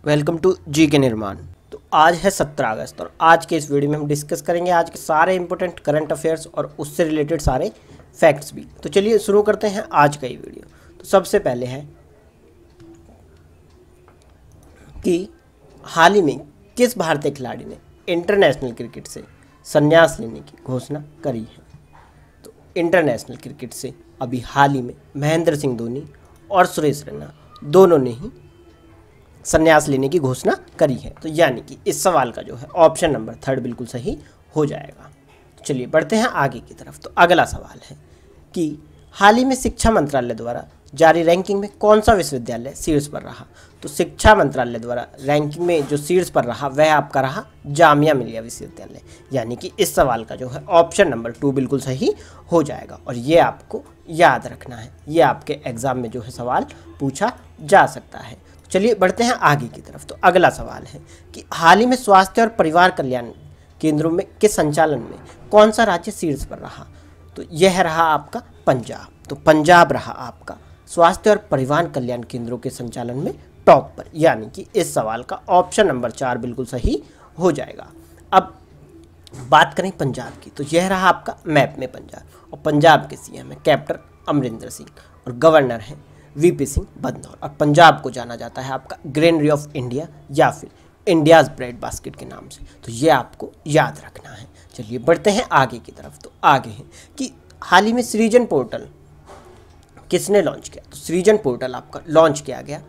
Welcome to जी के निर्माण। तो आज है 17 अगस्त और आज के इस वीडियो में हम डिस्कस करेंगे आज के सारे इंपॉर्टेंट करंट अफेयर्स और उससे रिलेटेड सारे फैक्ट्स भी। तो चलिए शुरू करते हैं आज का ये वीडियो। तो सबसे पहले है कि हाल ही में किस भारतीय खिलाड़ी ने इंटरनेशनल क्रिकेट से संन्यास लेने की घोषणा करी है। तो इंटरनेशनल क्रिकेट से अभी हाल ही में महेंद्र सिंह धोनी और सुरेश रैना दोनों ने ही संन्यास लेने की घोषणा करी है। तो यानी कि इस सवाल का जो है ऑप्शन नंबर 3 बिल्कुल सही हो जाएगा। तो चलिए बढ़ते हैं आगे की तरफ। तो अगला सवाल है कि हाल ही में शिक्षा मंत्रालय द्वारा जारी रैंकिंग में कौन सा विश्वविद्यालय शीर्ष पर रहा। तो शिक्षा मंत्रालय द्वारा रैंकिंग में जो शीर्ष पर रहा वह आपका रहा जामिया मिलिया विश्वविद्यालय। यानी कि इस सवाल का जो है ऑप्शन नंबर 2 बिल्कुल सही हो जाएगा और ये आपको याद रखना है, ये आपके एग्जाम में जो है सवाल पूछा जा सकता है। चलिए बढ़ते हैं आगे की तरफ। तो अगला सवाल है कि हाल ही में स्वास्थ्य और परिवार कल्याण केंद्रों में के संचालन में कौन सा राज्य शीर्ष पर रहा। तो यह रहा आपका पंजाब। तो पंजाब रहा आपका स्वास्थ्य और परिवार कल्याण केंद्रों के संचालन में टॉप पर। यानी कि इस सवाल का ऑप्शन नंबर 4 बिल्कुल सही हो जाएगा। अब बात करें पंजाब की, तो यह रहा आपका मैप में पंजाब और पंजाब के सीएम है कैप्टन अमरिंदर सिंह और गवर्नर हैं वीपी सिंह बदनौर। और पंजाब को जाना जाता है आपका ग्रेनरी ऑफ इंडिया या फिर इंडियाज़ ब्रेड बास्केट के नाम से। तो ये आपको याद रखना है। चलिए बढ़ते हैं आगे की तरफ। तो आगे है कि हाल ही में सृजन पोर्टल किसने लॉन्च किया। तो सृजन पोर्टल आपका लॉन्च किया गया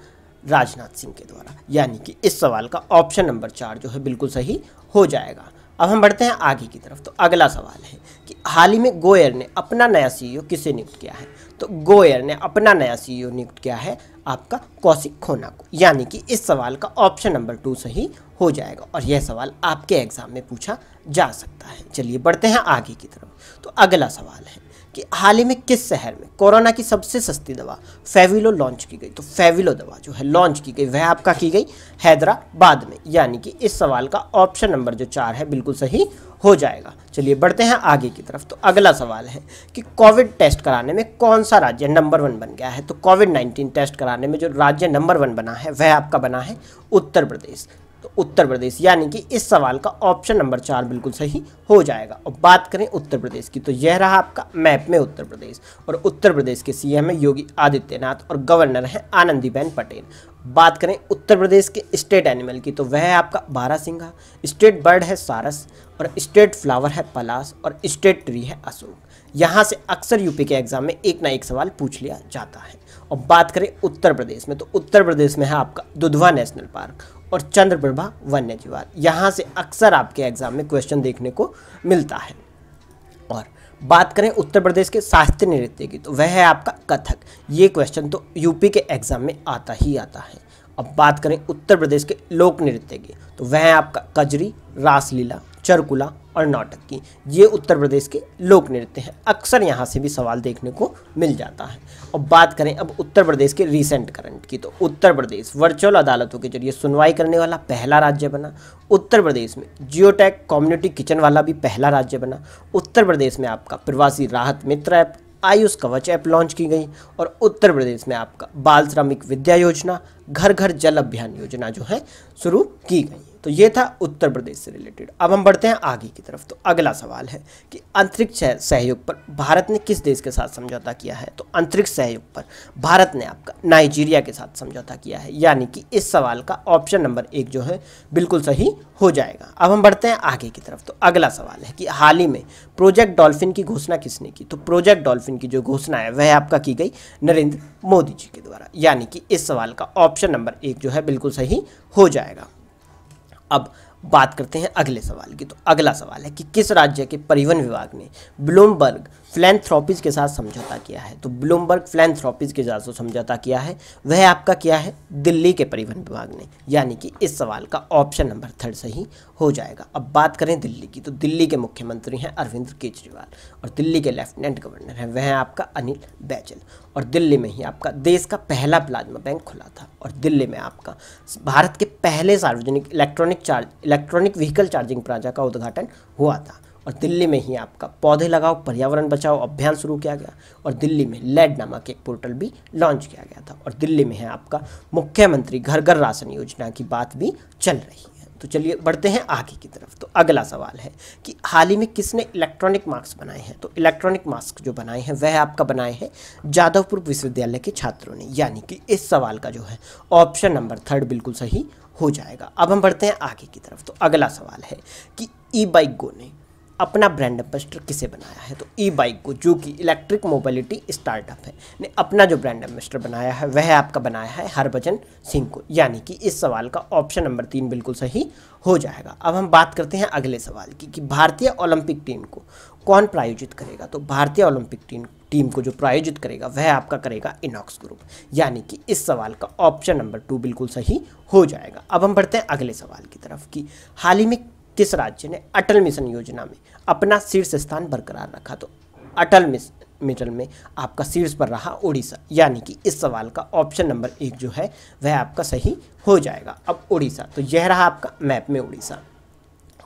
राजनाथ सिंह के द्वारा। यानी कि इस सवाल का ऑप्शन नंबर 4 जो है बिल्कुल सही हो जाएगा। अब हम बढ़ते हैं आगे की तरफ। तो अगला सवाल है कि हाल ही में गो एयर ने अपना नया सीईओ किसे नियुक्त किया है। तो गो एयर ने अपना नया सीईओ नियुक्त किया है आपका कौशिक खोना को। यानी कि इस सवाल का ऑप्शन नंबर 2 सही हो जाएगा और यह सवाल आपके एग्जाम में पूछा जा सकता है। चलिए बढ़ते हैं आगे की तरफ। तो अगला सवाल है कि हाल ही में किस शहर में कोरोना की सबसे सस्ती दवा फेविलो लॉन्च की गई। तो फेविलो दवा जो है लॉन्च की गई वह आपका की गई हैदराबाद में। यानी कि इस सवाल का ऑप्शन नंबर जो 4 है बिल्कुल सही हो जाएगा। चलिए बढ़ते हैं आगे की तरफ। तो अगला सवाल है कि कोविड टेस्ट कराने में कौन सा राज्य नंबर 1 बन गया है। तो कोविड-19 टेस्ट कराने में जो राज्य नंबर 1 बना है वह आपका बना है उत्तर प्रदेश। तो उत्तर प्रदेश यानी कि इस सवाल का ऑप्शन नंबर 4 बिल्कुल सही हो जाएगा। और बात करें उत्तर प्रदेश की, तो यह रहा आपका मैप में उत्तर प्रदेश और उत्तर प्रदेश के सीएम है योगी आदित्यनाथ और गवर्नर है आनंदीबेन पटेल। बात करें उत्तर प्रदेश के स्टेट एनिमल की, तो वह है आपका बारहसिंघा, स्टेट बर्ड है सारस और स्टेट फ्लावर है पलाश और स्टेट ट्री है अशोक। यहाँ से अक्सर यूपी के एग्जाम में एक ना एक सवाल पूछ लिया जाता है। और बात करें उत्तर प्रदेश में, तो उत्तर प्रदेश में है आपका दुधवा नेशनल पार्क और चंद्रप्रभा वन्य जीवार। यहाँ से अक्सर आपके एग्जाम में क्वेश्चन देखने को मिलता है। और बात करें उत्तर प्रदेश के शास्त्रीय नृत्य की, तो वह है आपका कथक। ये क्वेश्चन तो यूपी के एग्जाम में आता ही आता है। अब बात करें उत्तर प्रदेश के लोक नृत्य की, तो वह है आपका कजरी, रासलीला, चरकुला और नौटंकी। ये उत्तर प्रदेश के लोक नृत्य हैं। अक्सर यहाँ से भी सवाल देखने को मिल जाता है। और बात करें अब उत्तर प्रदेश के रीसेंट करंट की, तो उत्तर प्रदेश वर्चुअल अदालतों के जरिए सुनवाई करने वाला पहला राज्य बना। उत्तर प्रदेश में जियोटैक कम्युनिटी किचन वाला भी पहला राज्य बना। उत्तर प्रदेश में आपका प्रवासी राहत मित्र ऐप, आयुष कवच ऐप लॉन्च की गई और उत्तर प्रदेश में आपका बाल श्रमिक विद्या योजना, घर घर जल अभियान योजना जो है शुरू की गई। तो ये था उत्तर प्रदेश से रिलेटेड। अब हम बढ़ते हैं आगे की तरफ। तो अगला सवाल है कि अंतरिक्ष सहयोग पर भारत ने किस देश के साथ समझौता किया है। तो अंतरिक्ष सहयोग पर भारत ने आपका नाइजीरिया के साथ समझौता किया है। यानी कि इस सवाल का ऑप्शन नंबर 1 जो है बिल्कुल सही हो जाएगा। अब हम बढ़ते हैं आगे की तरफ। तो अगला सवाल है कि हाल ही में प्रोजेक्ट डॉल्फिन की घोषणा किसने की। तो प्रोजेक्ट डॉल्फिन की जो घोषणा है वह आपका की गई नरेंद्र मोदी जी के द्वारा। यानी कि इस सवाल का ऑप्शन नंबर 1 जो है बिल्कुल सही हो जाएगा। अब बात करते हैं अगले सवाल की। तो अगला सवाल है कि किस राज्य के परिवहन विभाग ने ब्लूमबर्ग फिलैंथ्रोपीज के साथ समझौता किया है। तो ब्लूमबर्ग फिलैंथ्रोपीज के साथ जो समझौता किया है वह आपका किया है दिल्ली के परिवहन विभाग ने। यानी कि इस सवाल का ऑप्शन नंबर 3 सही हो जाएगा। अब बात करें दिल्ली की, तो दिल्ली के मुख्यमंत्री हैं अरविंद केजरीवाल और दिल्ली के लेफ्टिनेंट गवर्नर हैं वह है आपका अनिल बैजल। और दिल्ली में ही आपका देश का पहला प्लाज्मा बैंक खुला था और दिल्ली में आपका भारत के पहले सार्वजनिक इलेक्ट्रॉनिक व्हीकल चार्जिंग प्लाजा का उद्घाटन हुआ था। और दिल्ली में ही आपका पौधे लगाओ पर्यावरण बचाओ अभियान शुरू किया गया और दिल्ली में लेड नामक एक पोर्टल भी लॉन्च किया गया था और दिल्ली में है आपका मुख्यमंत्री घर घर राशन योजना की बात भी चल रही है। तो चलिए बढ़ते हैं आगे की तरफ। तो अगला सवाल है कि हाल ही में किसने इलेक्ट्रॉनिक मास्क बनाए हैं। तो इलेक्ट्रॉनिक मास्क जो बनाए हैं वह आपका बनाए हैं जादवपुर विश्वविद्यालय के छात्रों ने, यानी कि इस सवाल का जो है ऑप्शन नंबर 3 बिल्कुल सही हो जाएगा। अब हम बढ़ते हैं आगे की तरफ। तो अगला सवाल है कि ई बाइक गो ने अपना ब्रांड एम्बेसडर किसे बनाया है। तो ई बाइक गो जो कि इलेक्ट्रिक मोबिलिटी स्टार्टअप है ने अपना जो ब्रांड एम्बेसडर बनाया है वह आपका बनाया है हरभजन सिंह को, यानी कि इस सवाल का ऑप्शन नंबर 3 बिल्कुल सही हो जाएगा। अब हम बात करते हैं अगले सवाल की कि भारतीय ओलंपिक टीम को कौन प्रायोजित करेगा। तो भारतीय ओलंपिक टीम को जो प्रायोजित करेगा वह आपका करेगा इनॉक्स ग्रुप, यानी कि इस सवाल का ऑप्शन नंबर 2 बिल्कुल सही हो जाएगा। अब हम बढ़ते हैं अगले सवाल की तरफ कि हाल ही में किस राज्य ने अटल मिशन योजना में अपना शीर्ष स्थान बरकरार रखा। तो अटल मिशन में आपका शीर्ष पर रहा उड़ीसा, यानी कि इस सवाल का ऑप्शन नंबर 1 जो है वह आपका सही हो जाएगा। अब उड़ीसा, तो यह रहा आपका मैप में उड़ीसा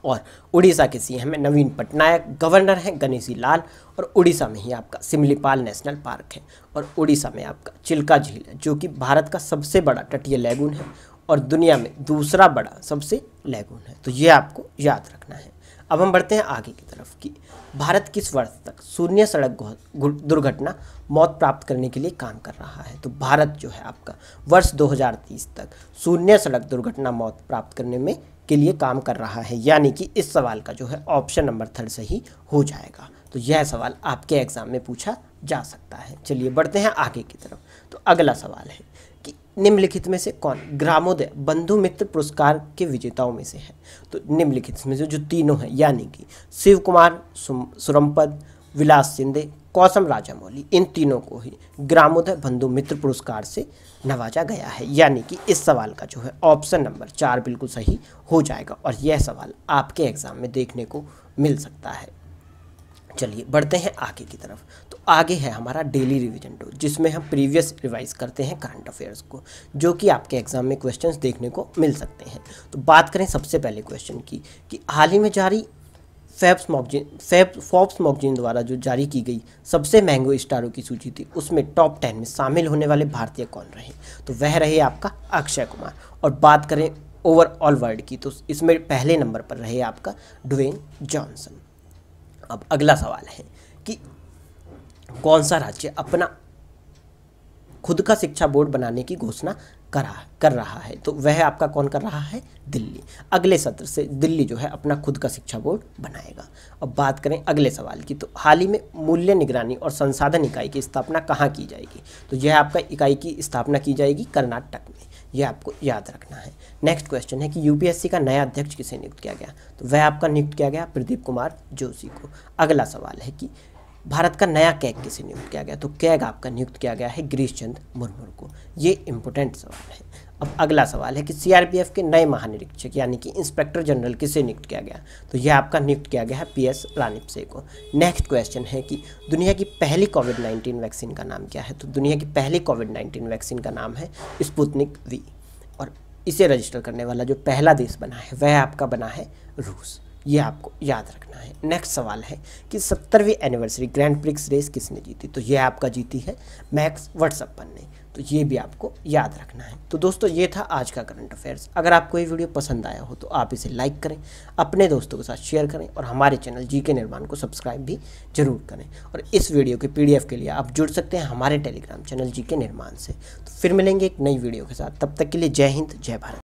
और उड़ीसा के सीएम है नवीन पटनायक, गवर्नर हैं गणेशी लाल और उड़ीसा में ही आपका सिमलीपाल नेशनल पार्क है और उड़ीसा में आपका चिल्का झील है जो कि भारत का सबसे बड़ा तटीय लैगून है और दुनिया में दूसरा बड़ा सबसे लैगून है। तो ये आपको याद रखना है। अब हम बढ़ते हैं आगे की तरफ कि भारत किस वर्ष तक शून्य सड़क दुर्घटना मौत प्राप्त करने के लिए काम कर रहा है। तो भारत जो है आपका वर्ष 2030 तक शून्य सड़क दुर्घटना मौत प्राप्त करने में के लिए काम कर रहा है, यानी कि इस सवाल का जो है ऑप्शन नंबर 3 सही हो जाएगा। तो यह सवाल आपके एग्जाम में पूछा जा सकता है। चलिए बढ़ते हैं आगे की तरफ। तो अगला सवाल है कि निम्नलिखित में से कौन ग्रामोदय बंधु मित्र पुरस्कार के विजेताओं में से है। तो निम्नलिखित में से जो तीनों हैं, यानी कि शिव कुमार सुरमपद, विलास शिंदे, कौसम राजामौली, इन तीनों को ही ग्रामोदय बंधु मित्र पुरस्कार से नवाजा गया है, यानी कि इस सवाल का जो है ऑप्शन नंबर 4 बिल्कुल सही हो जाएगा और यह सवाल आपके एग्जाम में देखने को मिल सकता है। चलिए बढ़ते हैं आगे की तरफ। तो आगे है हमारा डेली रिवीजन टू, जिसमें हम प्रीवियस रिवाइज करते हैं करंट अफेयर्स को, जो कि आपके एग्जाम में क्वेश्चंस देखने को मिल सकते हैं। तो बात करें सबसे पहले क्वेश्चन की कि हाल ही में जारी फोर्ब्स मैगजीन द्वारा जो जारी की गई सबसे महंगे स्टारों की सूची थी, उसमें टॉप 10 में शामिल होने वाले भारतीय कौन रहे। तो वह रहे आपका अक्षय कुमार। और बात करें ओवरऑल वर्ल्ड की तो इसमें पहले नंबर पर रहे आपका ड्वेन जॉनसन। अब अगला सवाल है कि कौन सा राज्य अपना खुद का शिक्षा बोर्ड बनाने की घोषणा कर रहा है। तो वह आपका कौन कर रहा है, दिल्ली। अगले सत्र से दिल्ली जो है अपना खुद का शिक्षा बोर्ड बनाएगा। अब बात करें अगले सवाल की तो हाल ही में मूल्य निगरानी और संसाधन इकाई की स्थापना कहाँ की जाएगी। तो यह आपका इकाई की स्थापना की जाएगी कर्नाटक में, यह आपको याद रखना है। नेक्स्ट क्वेश्चन है कि यूपीएससी का नया अध्यक्ष किसे नियुक्त किया गया। तो वह आपका नियुक्त किया गया प्रदीप कुमार जोशी को। अगला सवाल है कि भारत का नया कैग किसे नियुक्त किया गया। तो कैग आपका नियुक्त किया गया है गिरीश चंद्र मुर्मू को। ये इंपॉर्टेंट सवाल है। अब अगला सवाल है कि सीआरपीएफ के नए महानिरीक्षक यानी कि इंस्पेक्टर जनरल किसे नियुक्त किया गया। तो यह आपका नियुक्त किया गया है पीएस रानीपसे को। नेक्स्ट क्वेश्चन है कि दुनिया की पहली कोविड-19 वैक्सीन का नाम क्या है। तो दुनिया की पहली कोविड-19 वैक्सीन का नाम है स्पुतनिक वी और इसे रजिस्टर करने वाला जो पहला देश बना है वह आपका बना है रूस। ये आपको याद रखना है। नेक्स्ट सवाल है कि 70वीं एनिवर्सरी ग्रैंड प्रिक्स रेस किसने जीती। तो ये आपका जीती है मैक्स वर्स्टैपेन ने। तो ये भी आपको याद रखना है। तो दोस्तों ये था आज का करंट अफेयर्स। अगर आपको ये वीडियो पसंद आया हो तो आप इसे लाइक करें, अपने दोस्तों के साथ शेयर करें और हमारे चैनल जीके निर्माण को सब्सक्राइब भी जरूर करें। और इस वीडियो के PDF के लिए आप जुड़ सकते हैं हमारे टेलीग्राम चैनल जीके निर्माण से। तो फिर मिलेंगे एक नई वीडियो के साथ, तब तक के लिए जय हिंद जय भारत।